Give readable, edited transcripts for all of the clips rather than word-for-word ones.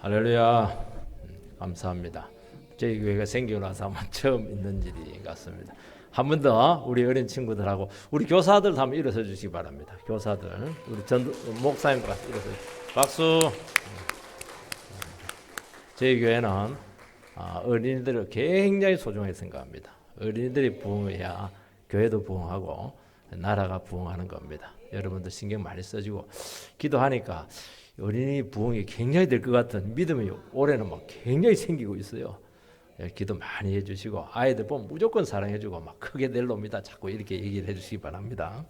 할렐루야. 감사합니다. 저희 교회가 생기고 나서 아마 처음 있는 일이 같습니다. 한 번 더 우리 어린 친구들하고 우리 교사들 한번 일어서 주시기 바랍니다. 교사들, 우리 전 목사님들 일어서 박수. 저희 교회는 어린이들을 굉장히 소중하게 생각합니다. 어린이들이 부흥해야 교회도 부흥하고 나라가 부흥하는 겁니다. 여러분들 신경 많이 써주고 기도하니까 어린이 부흥이 굉장히 될 것 같은 믿음이 올해는 막 굉장히 생기고 있어요. 기도 많이 해주시고 아이들 보면 무조건 사랑해주고 막 크게 될 놈이다 자꾸 이렇게 얘기를 해주시기 바랍니다.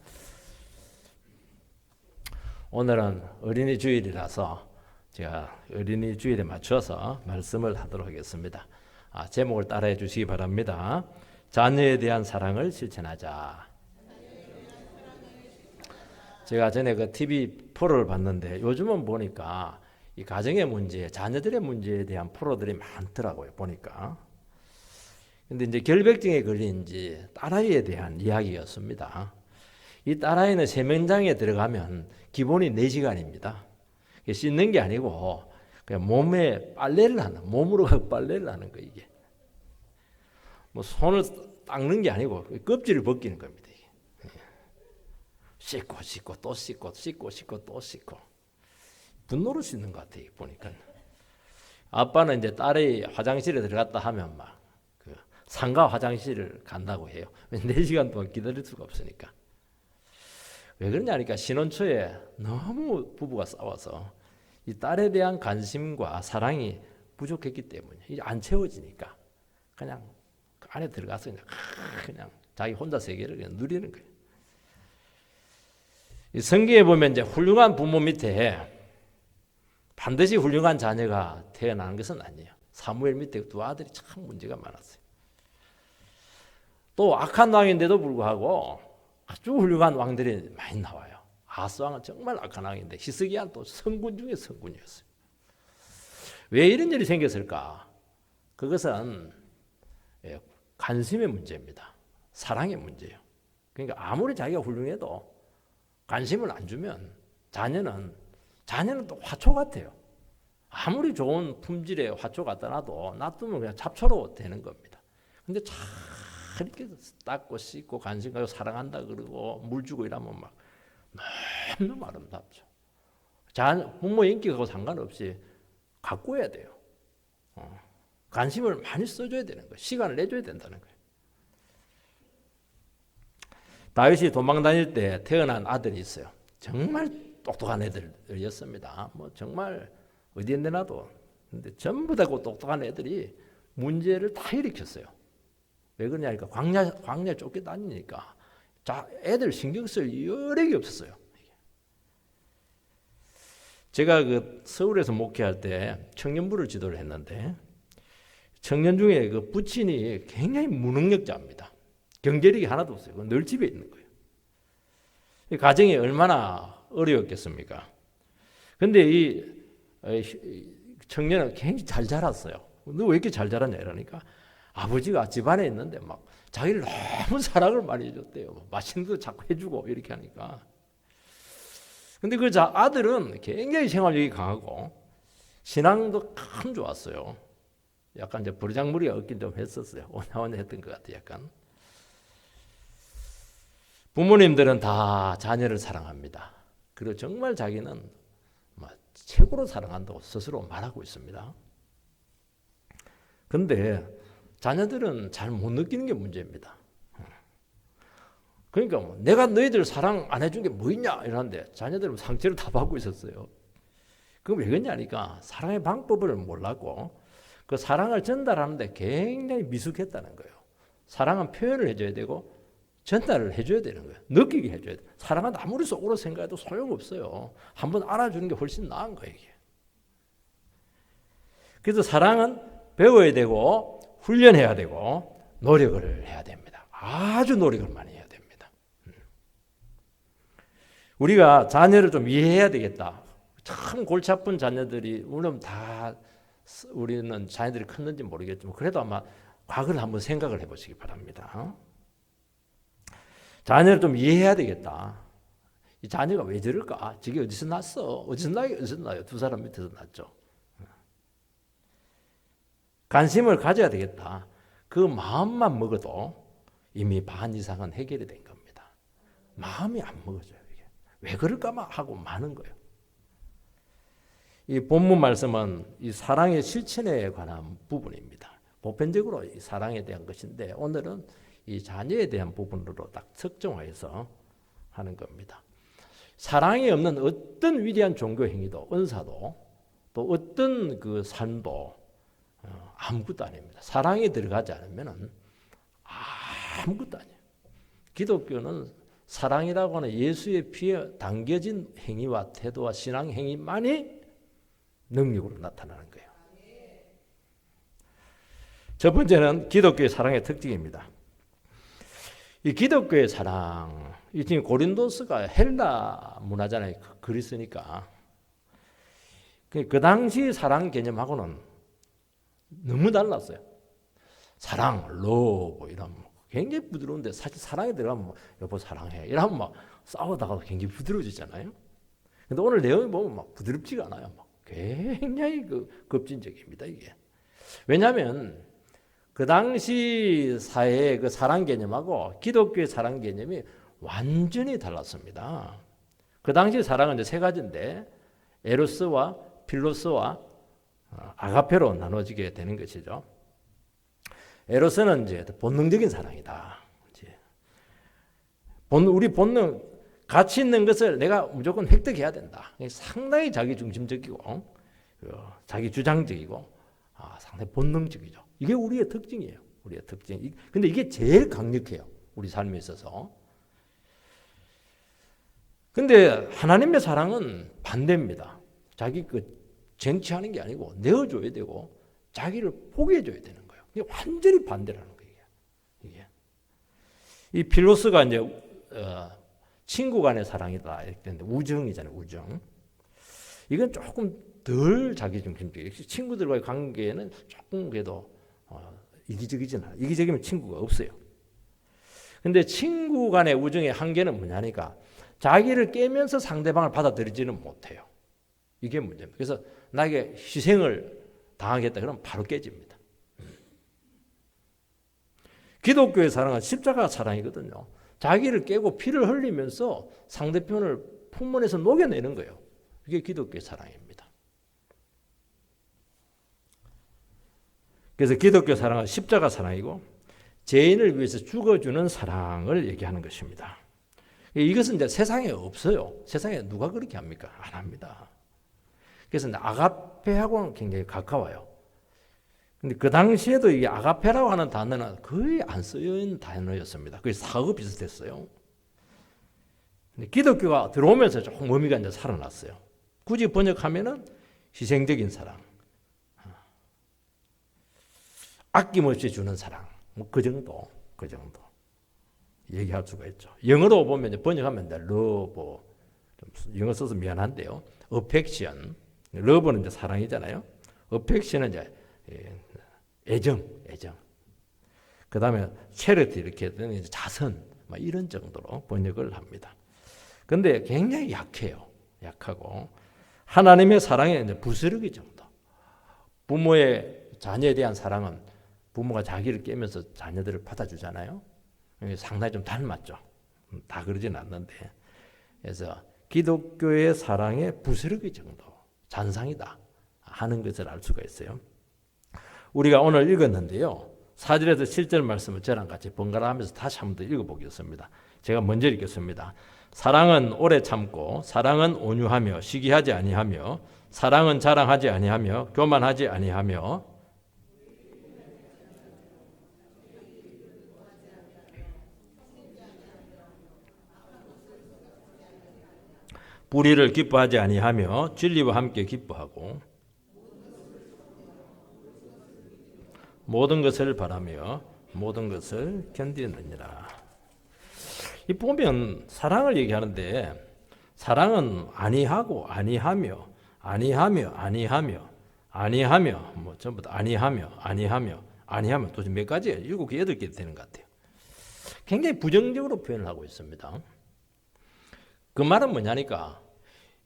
오늘은 어린이 주일이라서 제가 어린이 주일에 맞춰서 말씀을 하도록 하겠습니다. 제목을 따라해 주시기 바랍니다. 자녀에 대한 사랑을 실천하자. 제가 전에 그 TV 프로를 봤는데 요즘은 보니까 이 가정의 문제, 자녀들의 문제에 대한 프로들이 많더라고요. 보니까. 근데 이제 결백증에 걸린 지 딸아이에 대한 이야기였습니다. 이 딸아이는 세면장에 들어가면 기본이 4시간입니다. 씻는 게 아니고 그냥 몸에 빨래를 하는, 몸으로 빨래를 하는 거 이게. 뭐 손을 닦는 게 아니고 껍질을 벗기는 겁니다. 씻고 씻고 또 씻고 씻고 씻고 또 씻고 분노로 씻는 것 같아요. 보니까 아빠는 이제 딸이 화장실에 들어갔다 하면 막 그 상가 화장실을 간다고 해요. 4시간 동안 기다릴 수가 없으니까. 왜 그러냐니까 신혼 초에 너무 부부가 싸워서 이 딸에 대한 관심과 사랑이 부족했기 때문에 이제 안 채워지니까 그냥 그 안에 들어가서 그냥 자기 혼자 세계를 그냥 누리는 거예요. 이 성경에 보면 이제 훌륭한 부모 밑에 반드시 훌륭한 자녀가 태어나는 것은 아니에요. 사무엘 밑에 2 아들이 참 문제가 많았어요. 또 악한 왕인데도 불구하고 아주 훌륭한 왕들이 많이 나와요. 아하스 왕은 정말 악한 왕인데 히스기야는 또 성군 중에 성군이었어요. 왜 이런 일이 생겼을까? 그것은 관심의 문제입니다. 사랑의 문제예요. 그러니까 아무리 자기가 훌륭해도 관심을 안 주면 자녀는 또 화초 같아요. 아무리 좋은 품질의 화초 갖다 놔두면 그냥 잡초로 되는 겁니다. 근데 참 이렇게 닦고 씻고 관심 가지고 사랑한다 그러고 물 주고 이러면 막 너무 아름답죠. 부모 인기하고 상관없이 가꾸어야 돼요. 관심을 많이 써줘야 되는 거예요. 시간을 내줘야 된다는 거예요. 다윗이 도망 다닐 때 태어난 아들이 있어요. 정말 똑똑한 애들이었습니다. 뭐 정말 어디에 내놔도. 근데 전부 다 그 똑똑한 애들이 문제를 다 일으켰어요. 왜 그러냐니까 광야 쫓겨다니니까 애들 신경 쓸 여력이 없었어요. 제가 그 서울에서 목회할 때 청년부를 지도를 했는데 청년 중에 그 부친이 굉장히 무능력자입니다. 경제력이 하나도 없어요. 늘 집에 있는 거예요. 이 가정이 얼마나 어려웠겠습니까? 근데 이 청년은 굉장히 잘 자랐어요. 너 왜 이렇게 잘 자랐냐 이러니까 아버지가 집안에 있는데 막 자기를 너무 사랑을 많이 해줬대요. 맛있는 거 자꾸 해주고 이렇게 하니까. 근데 그 아들은 굉장히 생활력이 강하고 신앙도 참 좋았어요. 약간 이제 버르장머리가 없긴 좀 했었어요. 오냐오냐 했던 것 같아요. 약간. 부모님들은 다 자녀를 사랑합니다. 그리고 정말 자기는 최고로 사랑한다고 스스로 말하고 있습니다. 그런데 자녀들은 잘 못 느끼는 게 문제입니다. 그러니까 내가 너희들 사랑 안 해준 게 뭐 있냐 이러는데 자녀들은 상처를 다 받고 있었어요. 그럼 왜 그러냐니까 사랑의 방법을 몰랐고 그 사랑을 전달하는데 굉장히 미숙했다는 거예요. 사랑은 표현을 해줘야 되고 전달을 해줘야 되는 거예요. 느끼게 해줘야 돼요. 사랑은 아무리 속으로 생각해도 소용없어요. 한번 알아주는 게 훨씬 나은 거예요. 이게. 그래서 사랑은 배워야 되고 훈련해야 되고 노력을 해야 됩니다. 아주 노력을 많이 해야 됩니다. 우리가 자녀를 좀 이해해야 되겠다. 참 골치 아픈 자녀들이 물론 다 우리는 자녀들이 컸는지 모르겠지만 그래도 아마 과거를 한번 생각을 해보시기 바랍니다. 자녀를 좀 이해해야 되겠다. 이 자녀가 왜 저럴까? 저게 어디서 났어? 어디서 나요? 2 사람 밑에서 났죠. 관심을 가져야 되겠다. 그 마음만 먹어도 이미 반 이상은 해결이 된 겁니다. 마음이 안 먹어져요. 이게. 왜 그럴까 하고 마는 거예요. 이 본문 말씀은 이 사랑의 실천에 관한 부분입니다. 보편적으로 이 사랑에 대한 것인데 오늘은 이 자녀에 대한 부분으로 딱 특정화해서 하는 겁니다. 사랑이 없는 어떤 위대한 종교 행위도 은사도 또 어떤 그 삶도 아무것도 아닙니다. 사랑이 들어가지 않으면 아무것도 아니에요. 기독교는 사랑이라고 하는 예수의 피에 담겨진 행위와 태도와 신앙 행위만이 능력으로 나타나는 거예요. 첫 번째는 기독교의 사랑의 특징입니다. 이 기독교의 사랑, 이 지금 고린도스가 헬라 문화잖아요. 그리스니까. 그 당시 사랑 개념하고는 너무 달랐어요. 사랑, 러브 이런 굉장히 부드러운데 사실 사랑에 들어가면 여보 사랑해 이러면 막 싸우다가 굉장히 부드러워지잖아요. 근데 오늘 내용을 보면 막 부드럽지가 않아요. 막 굉장히 급진적입니다 이게. 왜냐하면 그 당시 사회의 그 사랑 개념하고 기독교의 사랑 개념이 완전히 달랐습니다. 그 당시 사랑은 이제 세 가지인데 에로스와 필로스와 아가페로 나눠지게 되는 것이죠. 에로스는 이제 본능적인 사랑이다. 이제 우리 본능 가치 있는 것을 내가 무조건 획득해야 된다. 상당히 자기 중심적이고 자기 주장적이고 상당히 본능적이죠. 이게 우리의 특징이에요. 우리의 특징. 근데 이게 제일 강력해요. 우리 삶에 있어서. 근데 하나님의 사랑은 반대입니다. 자기 쟁취하는 게 아니고 내어줘야 되고 자기를 포기해줘야 되는 거예요. 이게 완전히 반대라는 거예요. 이게. 이 필로스가 이제 친구 간의 사랑이다 이렇게 되는데 우정이잖아요. 우정. 이건 조금 덜 자기중심적이에요. 친구들과의 관계에는 조금 그래도 이기적이진 않아요. 이기적이면 친구가 없어요. 근데 친구 간의 우정의 한계는 뭐냐니까 자기를 깨면서 상대방을 받아들이지는 못해요. 이게 문제입니다. 그래서 나에게 희생을 당하겠다 그러면 바로 깨집니다. 기독교의 사랑은 십자가 사랑이거든요. 자기를 깨고 피를 흘리면서 상대편을 품문에서 녹여내는 거예요. 이게 기독교의 사랑입니다. 그래서 기독교 사랑은 십자가 사랑이고 죄인을 위해서 죽어주는 사랑을 얘기하는 것입니다. 이것은 이제 세상에 없어요. 세상에 누가 그렇게 합니까? 안 합니다. 그래서 아가페하고는 굉장히 가까워요. 근데 그 당시에도 이 아가페라고 하는 단어는 거의 안 쓰여있는 단어였습니다. 거의 사과 비슷했어요. 근데 기독교가 들어오면서 조금 의미가 이제 살아났어요. 굳이 번역하면은 희생적인 사랑, 아낌없이 주는 사랑, 뭐 그 정도 얘기할 수가 있죠. 영어로 보면 이제 번역하면 러브, 영어 써서 미안한데요. affection, 러브는 이제 사랑이잖아요. affection은 이제 애정. 그 다음에 charity 이렇게 되는 자선, 뭐 이런 정도로 번역을 합니다. 근데 굉장히 약하고 하나님의 사랑에 이제 부스러기 정도. 부모의 자녀에 대한 사랑은 부모가 자기를 깨면서 자녀들을 받아주잖아요. 상당히 좀 닮았죠. 다 그러진 않는데. 그래서 기독교의 사랑의 부스러기 정도, 잔상이다 하는 것을 알 수가 있어요. 우리가 오늘 읽었는데요. 4절에서 7절 말씀을 저랑 같이 번갈아 하면서 다시 한 번 더 읽어보겠습니다. 제가 먼저 읽겠습니다. 사랑은 오래 참고 사랑은 온유하며 시기하지 아니하며 사랑은 자랑하지 아니하며 교만하지 아니하며 불의를 기뻐하지 아니하며 진리와 함께 기뻐하고 모든 것을 바라며 모든 것을 견디느니라. 이 보면 사랑을 얘기하는데 사랑은 아니하고 아니하며 뭐 전부 다 아니하며 도대체 몇 가지예요? 7개, 8개 되는 것 같아요. 굉장히 부정적으로 표현을 하고 있습니다. 그 말은 뭐냐니까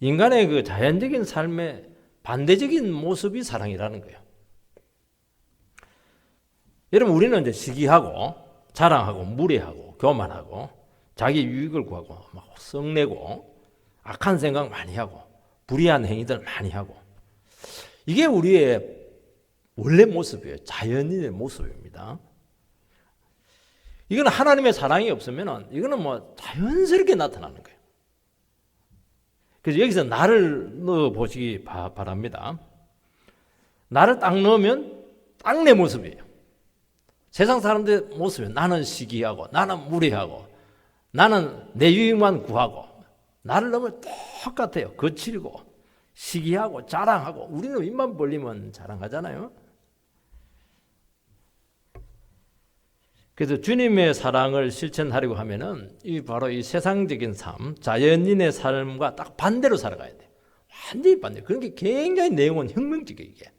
인간의 그 자연적인 삶의 반대적인 모습이 사랑이라는 거예요. 여러분 우리는 이제 시기하고 자랑하고 무례하고 교만하고 자기 유익을 구하고 막 썩내고 악한 생각 많이 하고 불의한 행위들 많이 하고 이게 우리의 원래 모습이에요. 자연인의 모습입니다. 이거는 하나님의 사랑이 없으면 이거는 뭐 자연스럽게 나타나는 거예요. 그래서 여기서 나를 넣어 보시기 바랍니다. 나를 딱 넣으면 딱 내 모습이에요. 세상 사람들의 모습이에요. 나는 시기하고 나는 무례하고 나는 내 유익만 구하고 나를 넣으면 똑같아요. 거칠고 시기하고 자랑하고 우리는 입만 벌리면 자랑하잖아요. 그래서 주님의 사랑을 실천하려고 하면은 이 바로 이 세상적인 삶, 자연인의 삶과 딱 반대로 살아가야 돼. 완전히 반대. 그런 게 굉장히 내용은 혁명적이에요. 이게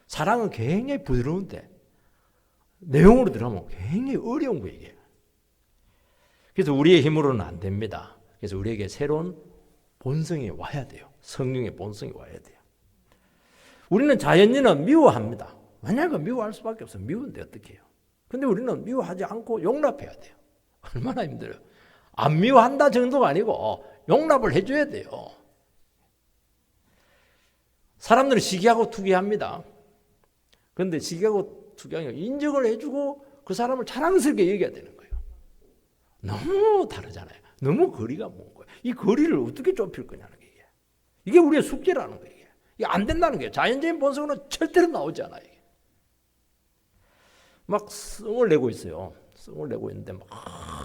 사랑은 굉장히 부드러운데 내용으로 들어가면 굉장히 어려운 거예요. 이게. 그래서 우리의 힘으로는 안 됩니다. 그래서 우리에게 새로운 본성이 와야 돼요. 성령의 본성이 와야 돼요. 우리는 자연인은 미워합니다. 만약에 미워할 수밖에 없어요. 미운데 어떻게 해요? 근데 우리는 미워하지 않고 용납해야 돼요. 얼마나 힘들어요. 안 미워한다 정도가 아니고 용납을 해줘야 돼요. 사람들은 시기하고 투기합니다. 그런데 시기하고 투기하는 인정을 해주고 그 사람을 자랑스럽게 여겨야 되는 거예요. 너무 다르잖아요. 너무 거리가 먼 거예요. 이 거리를 어떻게 좁힐 거냐는 게 이게 우리의 숙제라는 거예요. 이게 안 된다는 거예요. 자연적인 본성으로는 절대로 나오지 않아요. 막 성을 내고 있어요. 성을 내고 있는데 막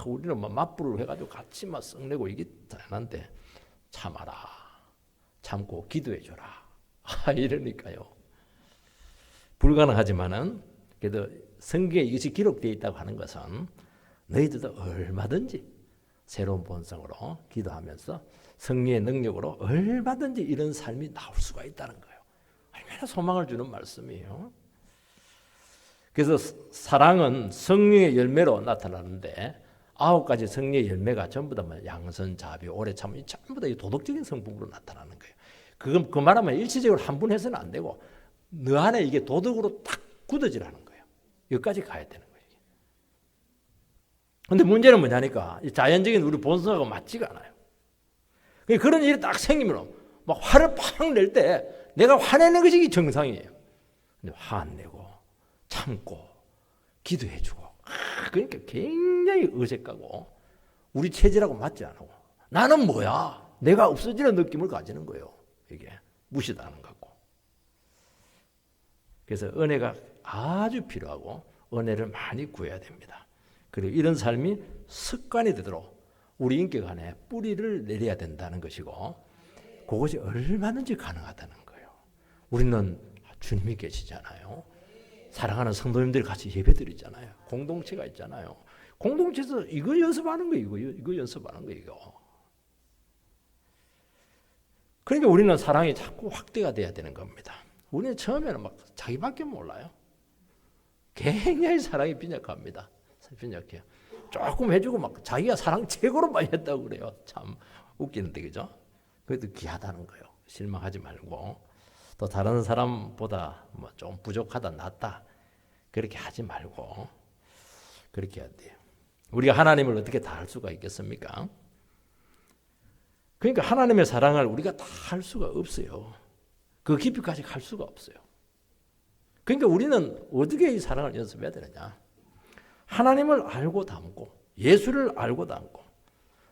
우리는 막 맞불을 해가지고 같이 막 성 내고 이게 다양한데 참아라, 참고 기도해줘라. 이러니까요. 불가능하지만은 그래도 성경에 이것이 기록되어 있다고 하는 것은 너희들도 얼마든지 새로운 본성으로 기도하면서 성령의 능력으로 얼마든지 이런 삶이 나올 수가 있다는 거예요. 얼마나 소망을 주는 말씀이에요. 그래서 사랑은 성령의 열매로 나타나는데 9가지 성령의 열매가 전부 다 양선, 자비, 오래 참음 전부 다 도덕적인 성품으로 나타나는 거예요. 그 말하면 일시적으로 한 분 해서는 안 되고 너 안에 이게 도덕으로 딱 굳어지라는 거예요. 여기까지 가야 되는 거예요. 그런데 문제는 뭐냐니까 자연적인 우리 본성하고 맞지가 않아요. 그런 일이 딱 생기면 막 화를 팍 낼 때 내가 화내는 것이 정상이에요. 근데 화 안 내고 참고 기도해주고 그러니까 굉장히 어색하고 우리 체질하고 맞지 않고 나는 뭐야? 내가 없어지는 느낌을 가지는 거예요. 이게 무시당하는 것 같고. 그래서 은혜가 아주 필요하고 은혜를 많이 구해야 됩니다. 그리고 이런 삶이 습관이 되도록 우리 인격 안에 뿌리를 내려야 된다는 것이고 그것이 얼마든지 가능하다는 거예요. 우리는 주님이 계시잖아요. 사랑하는 성도님들이 같이 예배드리잖아요. 공동체가 있잖아요. 공동체에서 이거 연습하는 거예요. 이거 연습하는 거예요. 이거. 그러니까 우리는 사랑이 자꾸 확대가 돼야 되는 겁니다. 우리는 처음에는 막 자기밖에 몰라요. 굉장히 사랑이 빈약합니다. 빈약해요. 조금 해주고 막 자기가 사랑 최고로 많이 했다고 그래요. 참 웃기는데 그죠? 그래도 귀하다는 거예요. 실망하지 말고. 또 다른 사람보다 뭐 좀 부족하다 낫다 그렇게 하지 말고 그렇게 해야 돼요. 우리가 하나님을 어떻게 다 할 수가 있겠습니까? 그러니까 하나님의 사랑을 우리가 다 할 수가 없어요. 그 깊이까지 갈 수가 없어요. 그러니까 우리는 어떻게 이 사랑을 연습해야 되느냐? 하나님을 알고 담고 예수를 알고 담고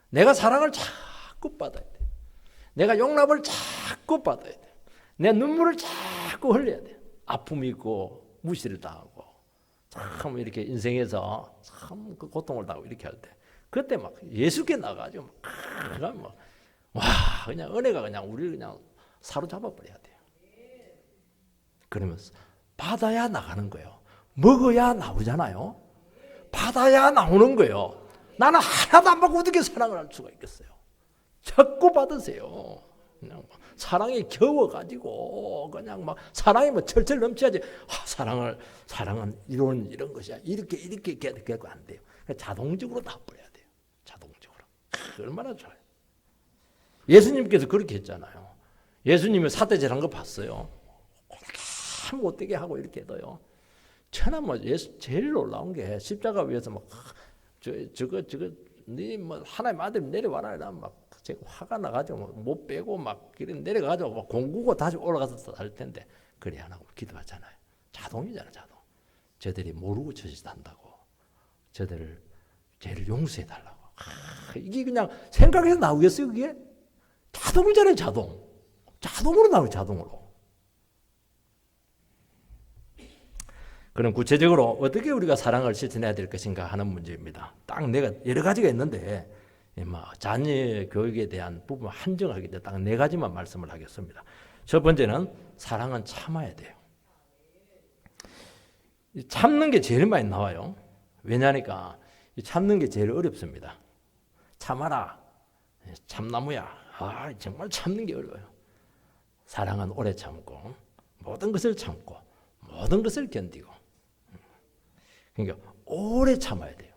내가 사랑을 자꾸 받아야 돼. 내가 용납을 자꾸 받아야 돼. 내 눈물을 자꾸 흘려야 돼. 아픔이 있고 무시를 당하고 참 이렇게 인생에서 참 그 고통을 당하고 이렇게 할 때 그때 막 예수께 나가지고 막 와 그냥 은혜가 그냥 우리를 그냥 사로잡아 버려야 돼요. 그러면서 받아야 나가는 거예요. 먹어야 나오잖아요. 받아야 나오는 거예요. 나는 하나도 안 받고 어떻게 사랑을 할 수가 있겠어요? 자꾸 받으세요. 그냥 사랑이 겨워가지고 그냥 막 사랑이 뭐 철철 넘쳐야지. 사랑은 이런 것이야. 이렇게 결국 안 돼요. 자동적으로 나버려야 돼요. 자동적으로. 얼마나 좋아요. 예수님께서 그렇게 했잖아요. 예수님이 사태질한 거 봤어요. 참 못되게 하고 이렇게 해도요. 얼마나 뭐 예수 제일 놀라운 게 십자가 위에서 막 저거 네 뭐 하나님 아들 내려와라 이러면 막 제가 화가 나가지고 못 빼고 막 이런 내려가지고 막 공구고 다시 올라가서 할 텐데 그래 안 하고 기도하잖아요. 자동이잖아 자동. 저들이 모르고 저짓 한다고. 저들을 죄를 용서해 달라고. 이게 그냥 생각해서 나오겠어요 그게? 자동이잖아요 자동. 자동으로 나와요 자동으로. 그럼 구체적으로 어떻게 우리가 사랑을 실천해야 될 것인가 하는 문제입니다. 딱 내가 여러 가지가 있는데 자녀 교육에 대한 부분 한정하기 때문에 딱 4가지만 말씀을 하겠습니다. 첫 번째는 사랑은 참아야 돼요. 참는 게 제일 많이 나와요. 왜냐니까 참는 게 제일 어렵습니다. 참아라. 참나무야. 정말 참는 게 어려워요. 사랑은 오래 참고 모든 것을 참고 모든 것을 견디고 그러니까 오래 참아야 돼요.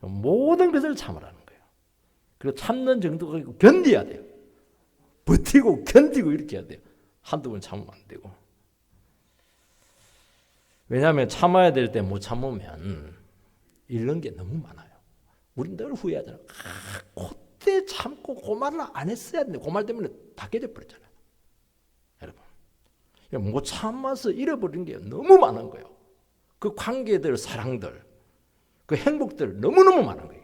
모든 것을 참으라는 거예요. 그리고 참는 정도가 견뎌야 돼요. 버티고 견디고 이렇게 해야 돼요. 한두 번 참으면 안 되고. 왜냐하면 참아야 될 때 못 참으면 잃는 게 너무 많아요. 우리는 늘 후회하잖아요. 그때 참고 그 말을 안 했어야 되는데 그 말 때문에 다 깨져 버렸잖아요. 여러분 못 참아서 잃어버린 게 너무 많은 거예요. 그 관계들, 사랑들, 그 행복들 너무너무 많은 거예요.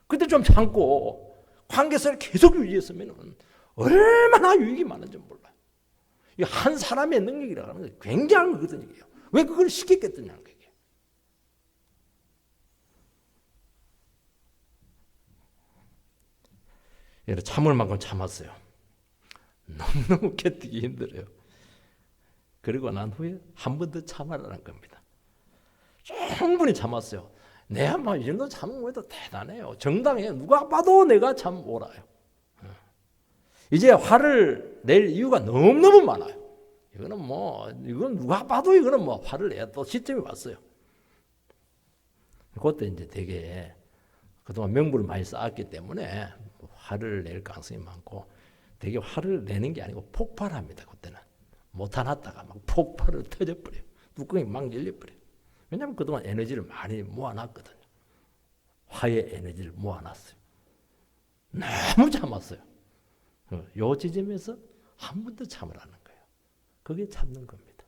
그때 좀 참고 관계성을 계속 유지했으면 얼마나 유익이 많은지 몰라요. 한 사람의 능력이라고 하는 게 굉장한 거거든요. 왜 그걸 시켰겠느냐는 거예요. 여러분 참을 만큼 참았어요. 너무너무 견디기 힘들어요. 그리고 난 후에 한 번 더 참아라는 겁니다. 충분히 참았어요. 내가 막 이 정도 참은 것도 대단해요. 정당해요. 누가 봐도 내가 참 옳아요. 이제 화를 낼 이유가 너무너무 많아요. 이건 누가 봐도 이거는 뭐 화를 내야 또 시점이 왔어요. 그때 이제 되게 그동안 명분을 많이 쌓았기 때문에 화를 낼 가능성이 많고 되게 화를 내는 게 아니고 폭발합니다. 그때는. 못하놨다가 막 폭발을 터져버려요. 뚜껑이 막 열려버려요. 왜냐하면 그동안 에너지를 많이 모아놨거든요. 화의 에너지를 모아놨어요. 너무 참았어요. 요 지점에서 한 번 더 참으라는 거예요. 그게 참는 겁니다.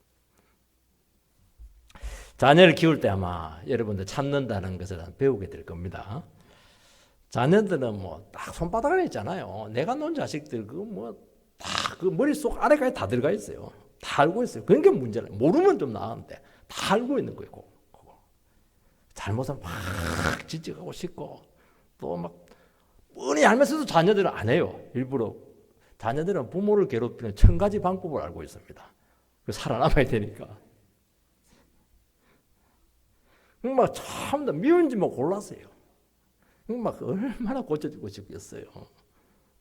자녀를 키울 때 아마 여러분들 참는다는 것을 배우게 될 겁니다. 자녀들은 뭐 딱 손바닥 안에 있잖아요. 내가 놓은 자식들 다 그 머릿속 아래까지 다 들어가 있어요. 다 알고 있어요. 그게 문제는 모르면 좀 나은데 다 알고 있는 거예요. 그거. 잘못하면 막 지적하고 싶고 또 막 뻔히 알면서도 자녀들은 안 해요. 일부러 자녀들은 부모를 괴롭히는 1000가지 방법을 알고 있습니다. 살아남아야 되니까. 막 참 미운지 뭐 골랐어요. 막 얼마나 고쳐주고 싶겠어요.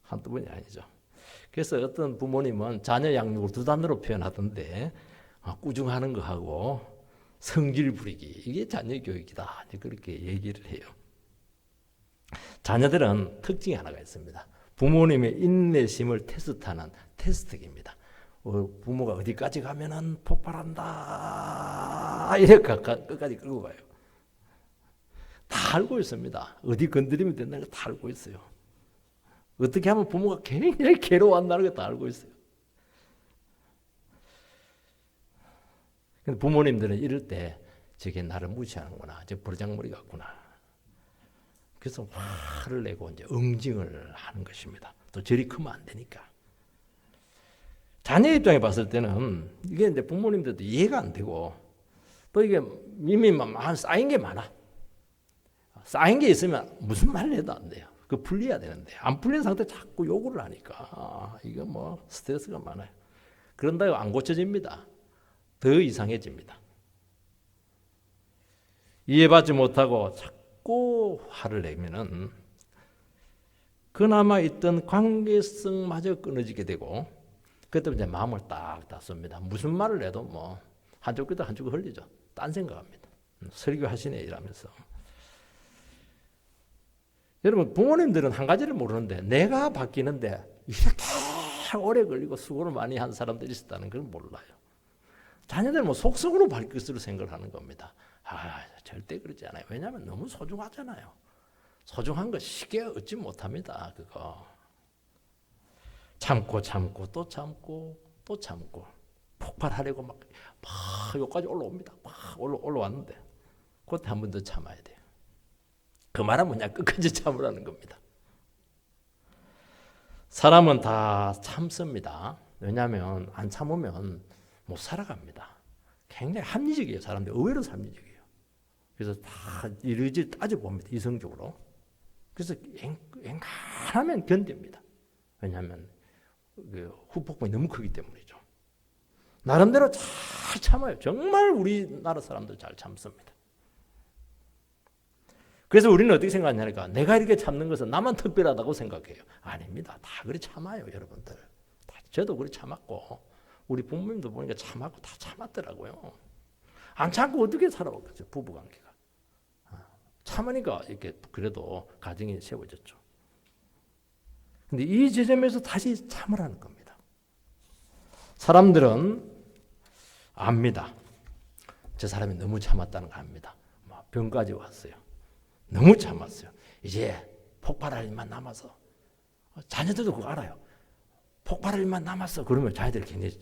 한두 번이 아니죠. 그래서 어떤 부모님은 자녀 양육을 2단어로 표현하던데 꾸중하는 거하고 성질 부리기 이게 자녀 교육이다 그렇게 얘기를 해요. 자녀들은 특징이 하나가 있습니다. 부모님의 인내심을 테스트하는 테스트기입니다. 부모가 어디까지 가면은 폭발한다 이렇게 끝까지 끌고 가요. 다 알고 있습니다. 어디 건드리면 된다는 거 다 알고 있어요. 어떻게 하면 부모가 굉장히 괴로워한다는 거 다 알고 있어요. 근데 부모님들은 이럴 때 저게 나를 무시하는구나. 저 버르장머리 같구나. 그래서 화를 내고 이제 응징을 하는 것입니다. 또 저리 크면 안 되니까. 자녀 입장에 봤을 때는 이게 이제 부모님들도 이해가 안 되고 또 이게 이미 쌓인 게 많아. 쌓인 게 있으면 무슨 말을 해도 안 돼요. 그 풀려야 되는데 안 풀린 상태 자꾸 요구를 하니까 이거 뭐 스트레스가 많아요. 그런다고 안 고쳐집니다. 더 이상해집니다. 이해받지 못하고 자꾸 화를 내면은 그나마 있던 관계성마저 끊어지게 되고 그때 이제 마음을 딱 닫습니다. 무슨 말을 해도 뭐 한쪽 귀도 한쪽 흘리죠. 딴 생각합니다. 설교하시네 이러면서. 여러분 부모님들은 한 가지를 모르는데 내가 바뀌는데 이렇게 오래 걸리고 수고를 많이 한 사람들이 있었다는 걸 몰라요. 자녀들은 뭐 속성으로 바뀔 것으로 생각을 하는 겁니다. 절대 그러지 않아요. 왜냐하면 너무 소중하잖아요. 소중한 거 쉽게 얻지 못합니다. 그거 참고 또 참고 또 참고 폭발하려고 막 여기까지 올라옵니다. 막 올라왔는데 그때 한 번 더 참아야 돼요. 그 말은 뭐냐? 끝까지 참으라는 겁니다. 사람은 다 참습니다. 왜냐하면 안 참으면 못 살아갑니다. 굉장히 합리적이에요. 사람들 의외로 합리적이에요. 그래서 다 이리저리 따져봅니다. 이성적으로. 그래서 앵간하면 견딥니다. 왜냐하면 그 후폭풍이 너무 크기 때문이죠. 나름대로 잘 참아요. 정말 우리나라 사람들 잘 참습니다. 그래서 우리는 어떻게 생각하냐니까 내가 이렇게 참는 것은 나만 특별하다고 생각해요. 아닙니다. 다 그리 참아요, 여러분들. 저도 그리 참았고 우리 부모님도 보니까 참았고 다 참았더라고요. 안 참고 어떻게 살아왔겠어요, 부부관계가. 참으니까 이렇게 그래도 가정이 세워졌죠. 근데 이 지점에서 다시 참으라는 겁니다. 사람들은 압니다. 저 사람이 너무 참았다는 거 압니다. 병까지 왔어요. 너무 참았어요. 이제 폭발할 일만 남아서. 자녀들도 그거 알아요. 폭발할 일만 남았어. 그러면 자녀들이 굉장히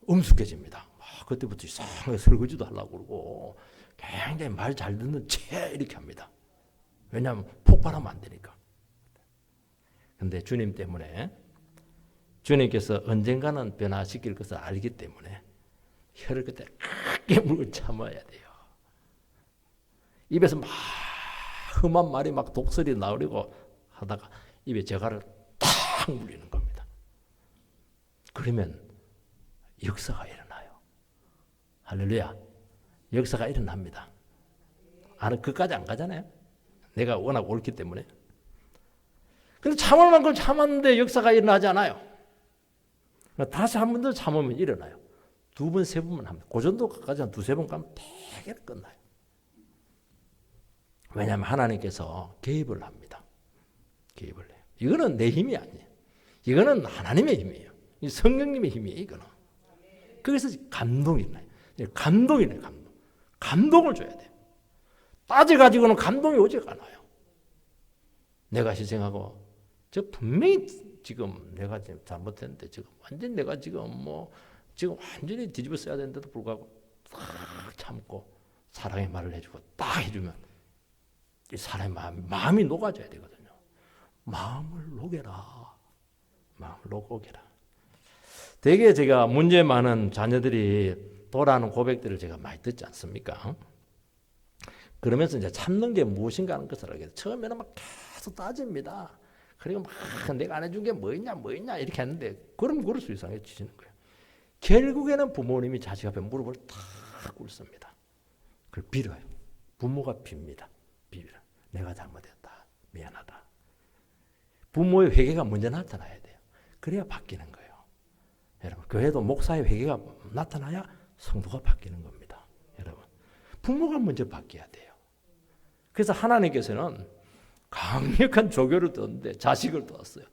엄숙해집니다. 그때부터 이상하게 설거지도 하려고 그러고 굉장히 말 잘 듣는 채 이렇게 합니다. 왜냐하면 폭발하면 안 되니까. 근데 주님 때문에 주님께서 언젠가는 변화시킬 것을 알기 때문에 혀를 그때 크게 물고 참아야 돼요. 입에서 막 험한 말이 막 독설이 나오려고 하다가 입에 저가를 탁 물리는 겁니다. 그러면 역사가 일어나요. 할렐루야. 역사가 일어납니다. 그까지 안 가잖아요. 내가 워낙 옳기 때문에. 근데 참을 만큼 참았는데 역사가 일어나지 않아요. 다시 한 번 더 참으면 일어나요. 두 번, 세 번만 합니다. 그 정도까지 한 두세 번 가면 되게 끝나요. 왜냐하면 하나님께서 개입을 합니다. 개입을 해요. 이거는 내 힘이 아니에요. 이거는 하나님의 힘이에요. 이 성령님의 힘이에요. 이거는. 그래서 감동이 나요. 감동이 나요. 감동을 줘야 돼요. 따져가지고는 감동이 오지가 않아요. 내가 희생하고 저 분명히 지금 내가 지금 잘못했는데 지금 완전히 내가 지금 지금 완전히 뒤집어 써야 되는데도 불구하고 딱 참고 사랑의 말을 해주고 딱 해주면 이 사람의 마음이 녹아져야 되거든요. 마음을 녹여라. 마음을 녹여라. 되게 제가 문제 많은 자녀들이 돌아오는 고백들을 제가 많이 듣지 않습니까? 그러면서 이제 참는 게 무엇인가 하는 것을 알게 돼요. 처음에는 막 계속 따집니다. 그리고 막 내가 안 해준 게 뭐있냐 이렇게 했는데 그럴 수 이상해지시는 거예요. 결국에는 부모님이 자식 앞에 무릎을 탁 꿇습니다. 그걸 빌어요. 부모가 빕니다. 빌어. 내가 잘못했다. 미안하다. 부모의 회개가 먼저 나타나야 돼요. 그래야 바뀌는 거예요. 여러분, 교회도 목사의 회개가 나타나야 성도가 바뀌는 겁니다. 여러분, 부모가 먼저 바뀌어야 돼요. 그래서 하나님께서는 강력한 조교를 뒀는데 자식을 뒀어요.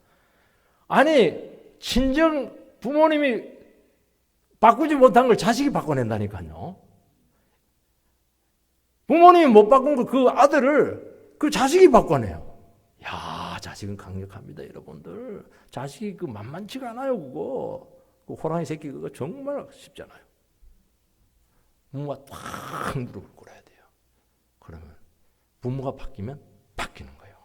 아니, 친정 부모님이 바꾸지 못한 걸 자식이 바꿔낸다니까요. 부모님이 못 바꾼 걸 그 아들을 그 자식이 바꿔내요. 야, 자식은 강력합니다, 여러분들. 자식이 그 만만치가 않아요, 그거. 그 호랑이 새끼 그거 정말 쉽잖아요. 부모가 탁 무릎을 꿇어야 돼요. 그러면 부모가 바뀌면 바뀌는 거예요.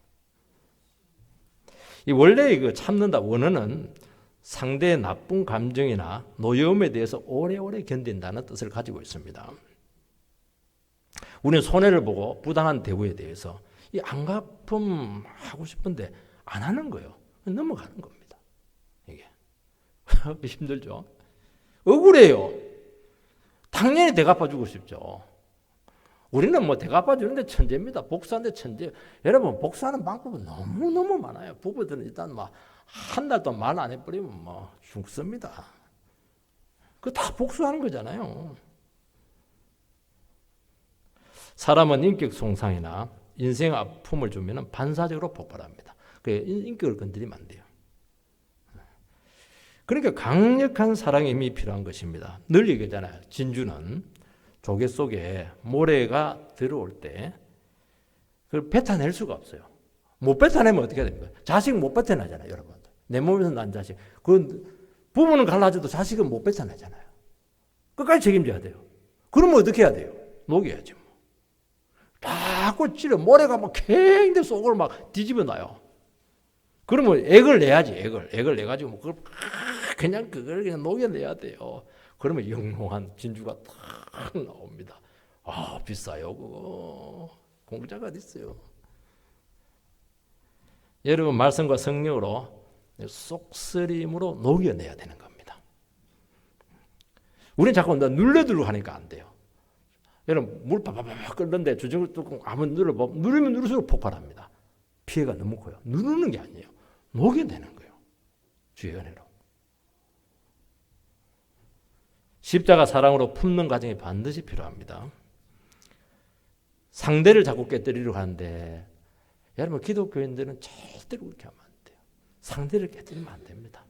이 원래 그 참는다 원어는 상대의 나쁜 감정이나 노여움에 대해서 오래오래 견딘다는 뜻을 가지고 있습니다. 우리는 손해를 보고 부당한 대우에 대해서 이 안갚음 하고 싶은데 안 하는 거예요. 넘어가는 겁니다. 이게 힘들죠. 억울해요. 당연히 대갚아주고 싶죠. 우리는 뭐 대갚아주는데 천재입니다. 복수하는데 천재. 여러분, 복수하는 방법은 너무너무 많아요. 부부들은 일단 막 한 달 동안 말 안 해버리면 뭐 죽습니다. 그거 다 복수하는 거잖아요. 사람은 인격 손상이나 인생 아픔을 주면 반사적으로 폭발합니다. 그 인격을 건드리면 안 돼요. 그러니까 강력한 사랑의 힘이 필요한 것입니다. 늘 얘기하잖아요. 진주는 조개 속에 모래가 들어올 때 그걸 뱉어낼 수가 없어요. 못 뱉어내면 어떻게 됩니까? 자식 못 뱉어내잖아요, 여러분. 내 몸에서 난 자식. 그 부모는 갈라져도 자식은 못 뱉어내잖아요. 끝까지 책임져야 돼요. 그러면 어떻게 해야 돼요? 녹여야지 뭐. 자꾸 찌려 모래가 막 굉장히 속으로 막 뒤집어 놔요. 그러면 액을 내야지, 액을 내가지고 뭐 그걸 그냥 그걸 그냥 녹여내야 돼요. 그러면 영롱한 진주가 탁 나옵니다. 아, 비싸요, 그거. 공짜가 어디 있어요? 여러분, 말씀과 성령으로 속쓰림으로 녹여내야 되는 겁니다. 우리는 자꾸 눌러들고 하니까 안 돼요. 여러분, 물 파파파 끓는데 주정을 뚜껑 한번 누르면 누를수록 폭발합니다. 피해가 너무 커요. 누르는 게 아니에요. 녹여내는 거예요. 주의 은혜로. 십자가 사랑으로 품는 과정이 반드시 필요합니다. 상대를 자꾸 깨뜨리려고 하는데 여러분, 기독교인들은 절대로 그렇게 하면 안 돼요. 상대를 깨뜨리면 안 됩니다.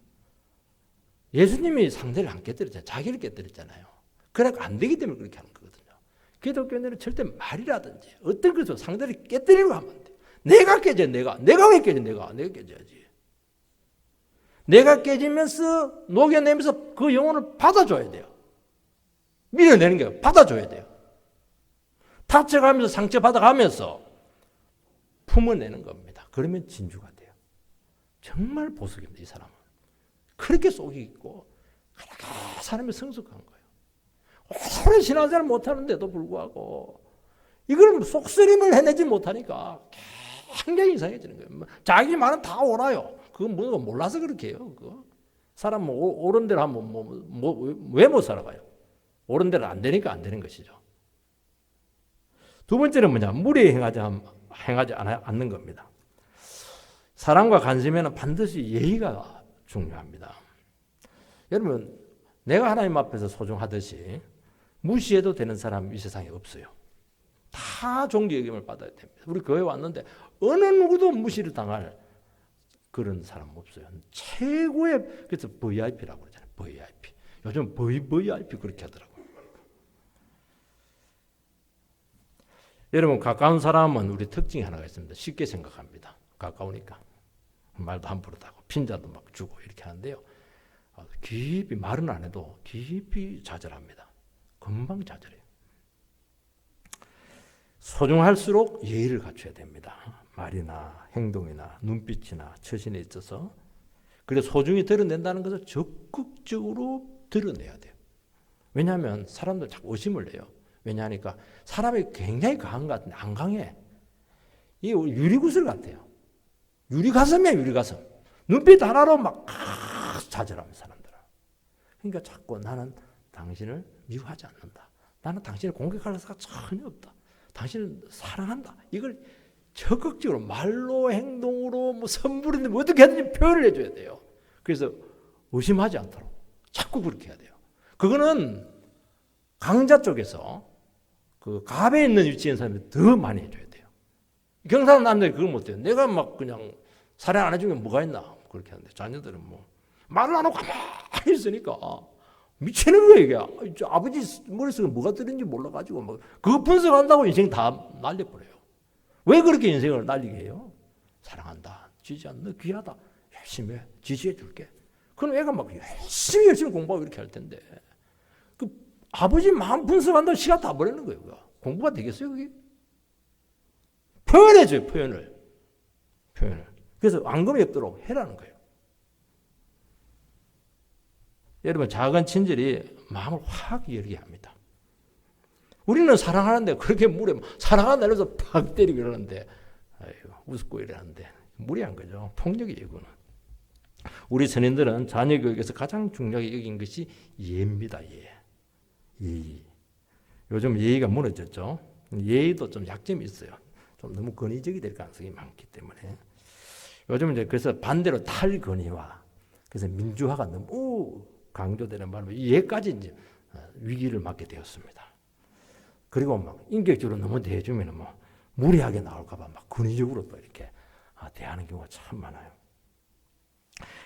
예수님이 상대를 안 깨뜨렸잖아요. 자기를 깨뜨렸잖아요. 그러니까 안 되기 때문에 그렇게 하는 거거든요. 기독교인들은 절대 말이라든지 어떤 것으로 상대를 깨뜨리려고 하면 안 돼요. 내가 깨져, 내가 왜 깨져, 내가 깨져야지. 내가 깨지면서 녹여내면서 그 영혼을 받아줘야 돼요. 밀어내는 게 받아줘야 돼요. 다쳐가면서 상처 받아가면서 품어내는 겁니다. 그러면 진주가 돼요. 정말 보석입니다, 이 사람은. 그렇게 속이 있고 사람이 성숙한 거예요. 오래 신앙생활 못하는데도 불구하고 이걸 속쓰림을 해내지 못하니까 굉장히 이상해지는 거예요. 자기 말은 다 옳아요. 그건 뭔가 몰라서 그렇게 해요. 그거. 사람 뭐 옳은 대로 하면 왜 못 살아가요? 옳은 대로 안 되니까 안 되는 것이죠. 두 번째는 뭐냐? 무리에 행하지 않는 겁니다. 사랑과 관심에는 반드시 예의가 중요합니다. 여러분, 내가 하나님 앞에서 소중하듯이 무시해도 되는 사람 이 세상에 없어요. 다 종교 여김을 받아야 됩니다. 우리 교회 왔는데 어느 누구도 무시를 당할 그런 사람 없어요. 최고의, 그래서 VIP라고 그러잖아요. VIP. 요즘 VIP 그렇게 하더라고요. 여러분, 가까운 사람은 우리 특징이 하나가 있습니다. 쉽게 생각합니다. 가까우니까. 말도 함부로 하고 핀자도 막 주고 이렇게 하는데요. 깊이 말은 안 해도 깊이 좌절합니다. 금방 좌절해요. 소중할수록 예의를 갖춰야 됩니다. 말이나 행동이나 눈빛이나 처신에 있어서. 그래서 소중히 드러낸다는 것을 적극적으로 드러내야 돼요. 왜냐하면 사람들 자꾸 의심을 해요. 왜냐하니까 사람이 굉장히 강한 것 같은데 안 강해. 이게 유리구슬 같아요. 유리가슴이야, 유리가슴. 눈빛 하나로 막 좌절하는 사람들은. 그러니까 자꾸 나는 당신을 미워하지 않는다. 나는 당신을 공격할 의사가 전혀 없다. 당신을 사랑한다. 이걸 적극적으로 말로 행동으로 뭐 선물인데 뭐 어떻게 하든지 표현을 해줘야 돼요. 그래서 의심하지 않도록 자꾸 그렇게 해야 돼요. 그거는 강자 쪽에서 그 갑에 있는 위치에 있는 사람이 더 많이 해줘야 돼요. 경상 남자들이 그걸 못해요. 내가 막 그냥 사랑 안 해주면 뭐가 있나 그렇게 하는데 자녀들은 뭐 말을 안 하고 가만히 있으니까 미치는 거예요. 이게 아버지 머릿속에 뭐가 들는지 몰라가지고 막 그거 분석한다고 인생 다 날려버려요. 왜 그렇게 인생을 날리게 해요? 사랑한다, 지지한다, 너 귀하다, 열심히 해, 지지해 줄게. 그럼 애가 막 열심히 공부하고 이렇게 할 텐데 그 아버지 마음 분석한다고 시간 다 버리는 거예요. 그거. 공부가 되겠어요 그게? 표현해줘요, 표현을. 그래서 앙금이 없도록 해라는 거예요. 여러분, 작은 친절이 마음을 확 열게 합니다. 우리는 사랑하는데 그렇게 사랑한다 이러면서 팍 때리고 이러는데 웃고 이러는데 무리한 거죠. 폭력이에요, 이거는. 우리 선인들은 자녀 교육에서 가장 중요하게 여긴 것이 예입니다. 예의. 요즘 예의가 무너졌죠. 예의도 좀 약점이 있어요. 좀 너무 권위적이 될 가능성이 많기 때문에 요즘 이제 그래서 반대로 탈권위화, 그래서 민주화가 너무 강조되는 바람에 예까지 이제 위기를 맞게 되었습니다. 그리고 막 인격적으로 너무 대해주면 뭐 무리하게 나올까봐 막 권위적으로 또 이렇게 대하는 경우가 참 많아요.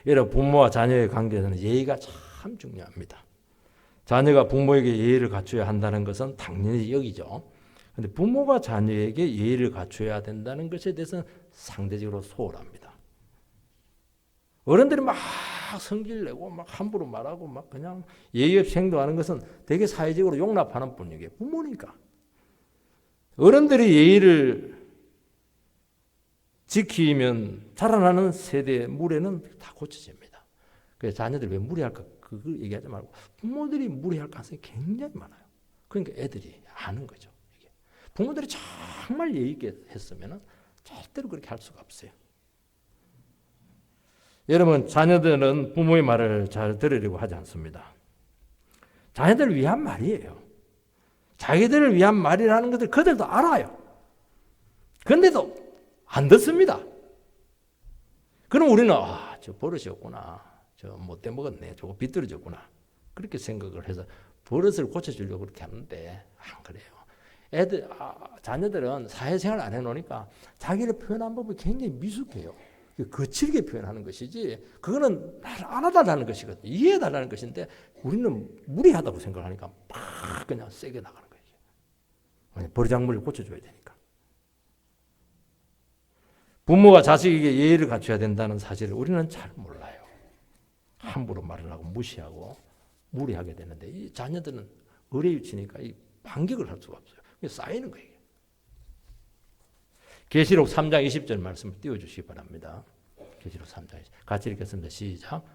여러분, 부모와 자녀의 관계에서는 예의가 참 중요합니다. 자녀가 부모에게 예의를 갖춰야 한다는 것은 당연히 여기죠. 그런데 부모가 자녀에게 예의를 갖춰야 된다는 것에 대해서는 상대적으로 소홀합니다. 어른들이 막 성질 내고 막 함부로 말하고 막 그냥 예의 없이 행동하는 것은 되게 사회적으로 용납하는 뿐이게 부모니까. 어른들이 예의를 지키면 자라나는 세대의 무례는 다 고쳐집니다. 그래서 자녀들이 왜 무례할까? 그거 얘기하지 말고 부모들이 무례할 가능성이 굉장히 많아요. 그러니까 애들이 아는 거죠. 이게. 부모들이 정말 예의 있게 했으면 절대로 그렇게 할 수가 없어요. 여러분, 자녀들은 부모의 말을 잘 들으려고 하지 않습니다. 자녀들을 위한 말이에요. 자기들을 위한 말이라는 것을 그들도 알아요. 그런데도 안 듣습니다. 그럼 우리는 저 버릇이었구나. 저 못돼 먹었네. 저거 비뚤어졌구나. 그렇게 생각을 해서 버릇을 고쳐주려고 그렇게 하는데 안 그래요. 자녀들은 사회생활 안 해놓으니까 자기를 표현한 법이 굉장히 미숙해요. 거칠게 표현하는 것이지 그거는 알아달라는 것이거든요. 이해해달라는 것인데 우리는 무리하다고 생각하니까 막 그냥 세게 나가는 거예요. 버르장물을 고쳐줘야 되니까. 부모가 자식에게 예의를 갖춰야 된다는 사실을 우리는 잘 몰라요. 함부로 말을 하고 무시하고 무리하게 되는데 이 자녀들은 의뢰유치니까 이 반격을 할 수가 없어요. 쌓이는 거예요. 계시록 3장 20절 말씀을 띄워주시기 바랍니다. 계시록 3장 20절. 같이 읽겠습니다. 시작.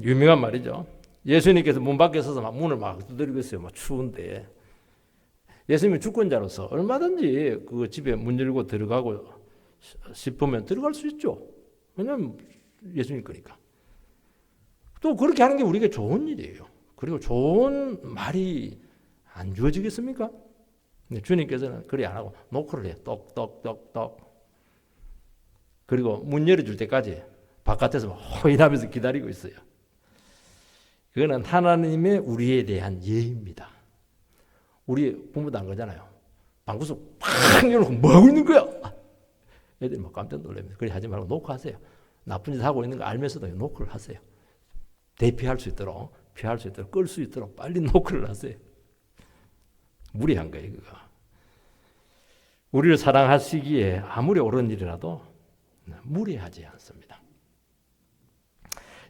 유명한 말이죠. 예수님께서 문 밖에 서서 막 문을 막 두드리고 있어요. 막 추운데. 예수님이 주권자로서 얼마든지 그 집에 문 열고 들어가고 싶으면 들어갈 수 있죠. 왜냐하면 예수님 거니까. 또 그렇게 하는 게 우리에게 좋은 일이에요. 그리고 좋은 말이 안 주어지겠습니까? 근데 주님께서는 그리 안 하고 노크를 해요. 똑똑똑똑. 그리고 문 열어줄 때까지 바깥에서 호인하면서 기다리고 있어요. 그거는 하나님의 우리에 대한 예의입니다. 우리 부모도 안 그러잖아요. 방구석 팍 열어놓고 뭐 하고 있는 거야? 애들이 막 깜짝 놀랍니다. 그래 하지 말고 노크하세요. 나쁜 짓 하고 있는 거 알면서도 노크를 하세요. 대피할 수 있도록, 피할 수 있도록, 끌 수 있도록 빨리 노크를 하세요. 무리한 거예요, 그거. 우리를 사랑하시기에 아무리 옳은 일이라도 무리하지 않습니다.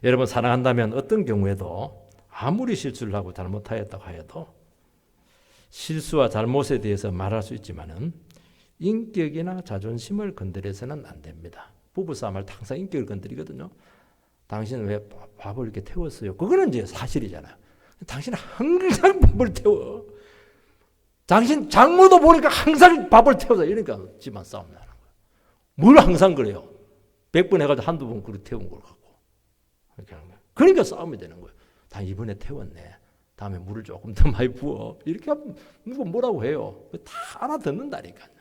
여러분, 사랑한다면 어떤 경우에도 아무리 실수를 하고 잘못하였다고 하여도 실수와 잘못에 대해서 말할 수 있지만은 인격이나 자존심을 건드려서는 안 됩니다. 부부싸움할 때 항상 인격을 건드리거든요. 당신은 왜 밥을 이렇게 태웠어요? 그거는 이제 사실이잖아요. 당신은 항상 밥을 태워. 당신 장모도 보니까 항상 밥을 태워서 이러니까 집안 싸움 나는 거예요. 뭘 항상 그래요? 100번 해가지고 한두 번 그렇게 태운 걸 갖고. 이렇게 하는 거예요. 그러니까 싸움이 되는 거예요. 다 이번에 태웠네. 다음에 물을 조금 더 많이 부어. 이렇게 하면 누가 뭐라고 해요? 다 알아듣는다니까요.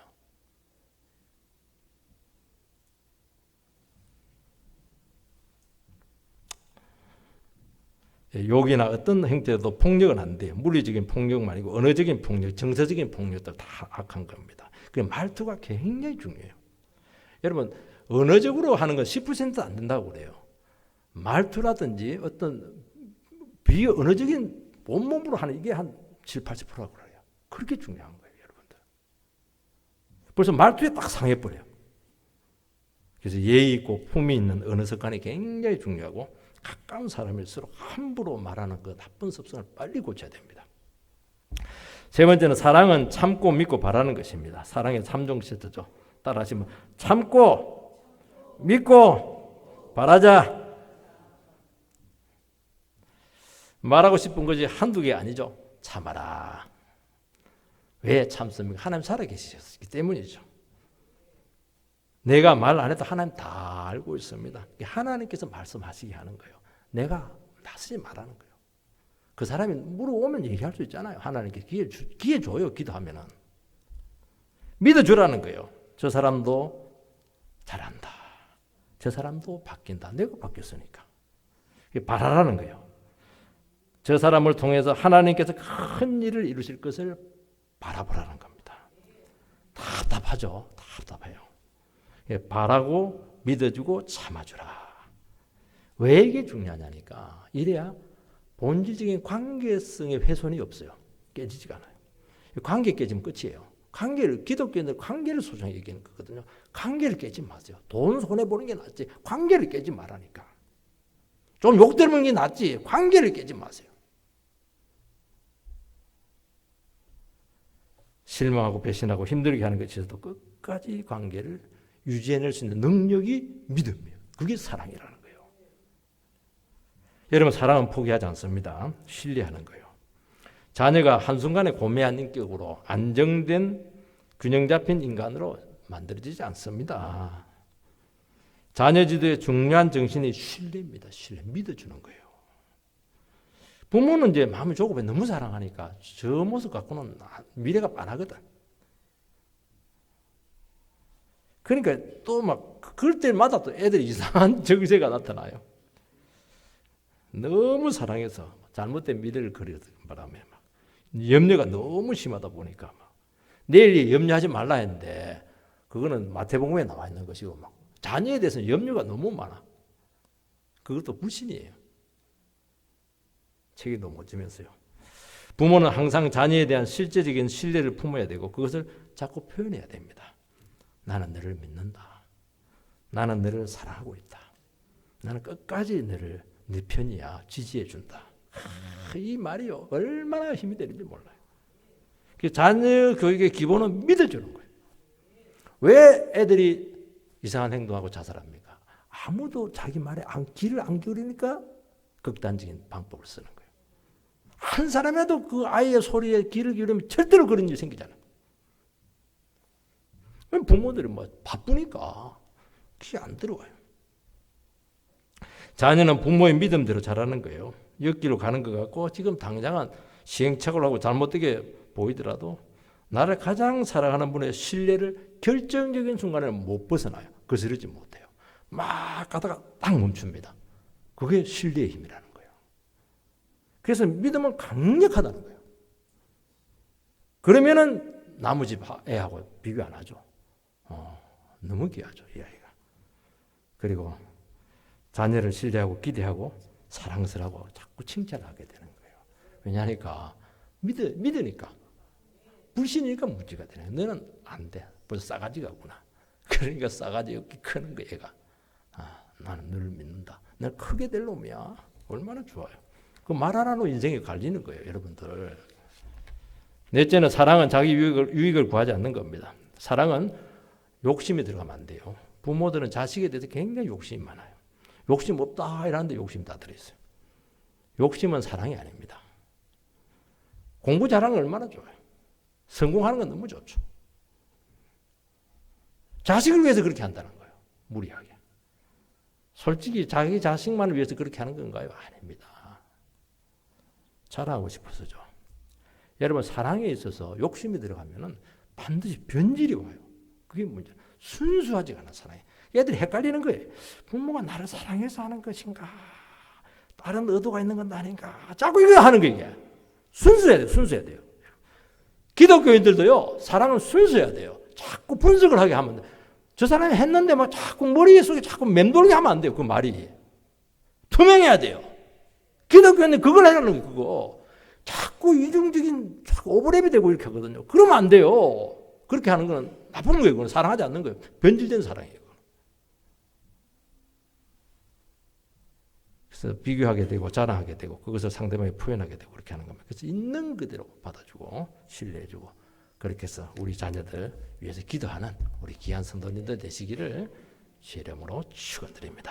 욕이나 어떤 형태도 폭력은 안 돼요. 물리적인 폭력만 아니고 언어적인 폭력, 정서적인 폭력도 다 악한 겁니다. 그 말투가 굉장히 중요해요. 여러분, 언어적으로 하는 건 10%도 안 된다고 그래요. 말투라든지 어떤 비언어적인 온몸으로 하는 이게 한 7, 80%라고 그래요. 그렇게 중요한 거예요, 여러분들. 벌써 말투에 딱 상해버려요. 그래서 예의 있고 품이 있는 언어 습관이 굉장히 중요하고 가까운 사람일수록 함부로 말하는 그 나쁜 습성을 빨리 고쳐야 됩니다. 세 번째는 사랑은 참고 믿고 바라는 것입니다. 사랑의 3종 세트죠. 따라하시면 참고 믿고 바라자. 말하고 싶은 것이 한두 개 아니죠. 참아라. 왜 참습니까? 하나님 살아계시기 때문이죠. 내가 말 안 해도 하나님 다 알고 있습니다. 하나님께서 말씀하시게 하는 거예요. 내가 낯설이 말하는 거예요. 그 사람이 물어오면 얘기할 수 있잖아요. 하나님께 기회 줘요. 기도하면은. 믿어주라는 거예요. 저 사람도 잘한다. 저 사람도 바뀐다. 내가 바뀌었으니까. 바라라는 거예요. 저 사람을 통해서 하나님께서 큰 일을 이루실 것을 바라보라는 겁니다. 답답하죠. 답답해요. 바라고 믿어주고 참아주라. 왜 이게 중요하냐니까. 이래야 본질적인 관계성의 훼손이 없어요. 깨지지가 않아요. 관계 깨지면 끝이에요. 기독교인들 관계를 소중히 얘기하는 거거든요. 관계를 깨지 마세요. 돈 손해보는 게 낫지. 관계를 깨지 말라니까. 좀 욕 들으면 게 낫지. 관계를 깨지 마세요. 실망하고 배신하고 힘들게 하는 것이 있어도 끝까지 관계를 유지해낼 수 있는 능력이 믿음이에요. 그게 사랑이라는 거예요. 여러분, 사랑은 포기하지 않습니다. 신뢰하는 거예요. 자녀가 한순간에 고매한 인격으로 안정된 균형 잡힌 인간으로 만들어지지 않습니다. 자녀 지도의 중요한 정신이 신뢰입니다. 신뢰, 믿어주는 거예요. 부모는 이제 마음이 조급해 너무 사랑하니까 저 모습 갖고는 미래가 빤하거든. 그러니까 또 막 그럴 때마다 또 애들이 이상한 정세가 나타나요. 너무 사랑해서 잘못된 미래를 그리는 바람에 막 염려가 너무 심하다 보니까 막 내일 염려하지 말라 했는데 그거는 마태복음에 나와 있는 것이고 막 자녀에 대해서는 염려가 너무 많아. 그것도 불신이에요. 책임도 못 지면서요. 부모는 항상 자녀에 대한 실제적인 신뢰를 품어야 되고 그것을 자꾸 표현해야 됩니다. 나는 너를 믿는다. 나는 너를 사랑하고 있다. 나는 끝까지 너를 네 편이야. 지지해 준다. 이 말이요. 얼마나 힘이 되는지 몰라요. 자녀 교육의 기본은 믿어주는 거예요. 왜 애들이 이상한 행동하고 자살합니까? 아무도 자기 말에 귀를 안 기울이니까 극단적인 방법을 쓰는 거예요. 한 사람이라도 그 아이의 소리에 귀를 기울이면 절대로 그런 일이 생기잖아요. 부모들이 뭐 바쁘니까 귀 안 들어와요. 자녀는 부모의 믿음대로 자라는 거예요. 옆길로 가는 것 같고 지금 당장은 시행착오를 하고 잘못되게 보이더라도 나를 가장 사랑하는 분의 신뢰를 결정적인 순간에 못 벗어나요. 거스르지 못해요. 막 가다가 딱 멈춥니다. 그게 신뢰의 힘이라는 거예요. 그래서 믿음은 강력하다는 거예요. 그러면은 나머지 애하고 비교 안 하죠. 너무 귀하죠, 이 아이가. 그리고 자녀를 신뢰하고 기대하고 사랑스러워 자꾸 칭찬하게 되는 거예요. 왜냐하니까 믿으니까. 불신이니까 문제가 되는 거예요. 너는 안 돼. 벌써 싸가지가구나. 그러니까 싸가지 없게 크는 거 얘가. 나는 너를 믿는다. 난 크게 될 놈이야. 얼마나 좋아요. 그 말 하나로 인생이 갈리는 거예요, 여러분들. 넷째는 사랑은 자기 유익을 구하지 않는 겁니다. 사랑은 욕심이 들어가면 안 돼요. 부모들은 자식에 대해서 굉장히 욕심이 많아요. 욕심 없다 이러는데 욕심 다 들어있어요. 욕심은 사랑이 아닙니다. 공부 잘하는 건 얼마나 좋아요. 성공하는 건 너무 좋죠. 자식을 위해서 그렇게 한다는 거예요. 무리하게. 솔직히 자기 자식만을 위해서 그렇게 하는 건가요? 아닙니다. 잘하고 싶어서죠. 여러분, 사랑에 있어서 욕심이 들어가면 반드시 변질이 와요. 그게 문제. 순수하지 않아, 사랑이. 애들이 헷갈리는 거예요. 부모가 나를 사랑해서 하는 것인가? 다른 의도가 있는 건 아닌가? 자꾸 이거 하는 거예요, 이게. 순수해야 돼요, 순수해야 돼요. 기독교인들도요, 사랑은 순수해야 돼요. 자꾸 분석을 하게 하면, 저 사람이 했는데 막 자꾸 머릿속에 자꾸 맴돌게 하면 안 돼요, 그 말이. 투명해야 돼요. 기독교인들 그걸 하려는 거예요, 그거. 자꾸 이중적인, 자꾸 오버랩이 되고 이렇게 하거든요. 그러면 안 돼요. 그렇게 하는 건 나쁜 거예요. 그건 사랑하지 않는 거예요. 변질된 사랑이에요. 그래서 비교하게 되고 자랑하게 되고 그것을 상대방에 표현하게 되고 그렇게 하는 겁니다. 그래서 있는 그대로 받아주고 신뢰해주고 그렇게 해서 우리 자녀들 위해서 기도하는 우리 귀한 성도님들 되시기를 주의 이름으로 축원드립니다.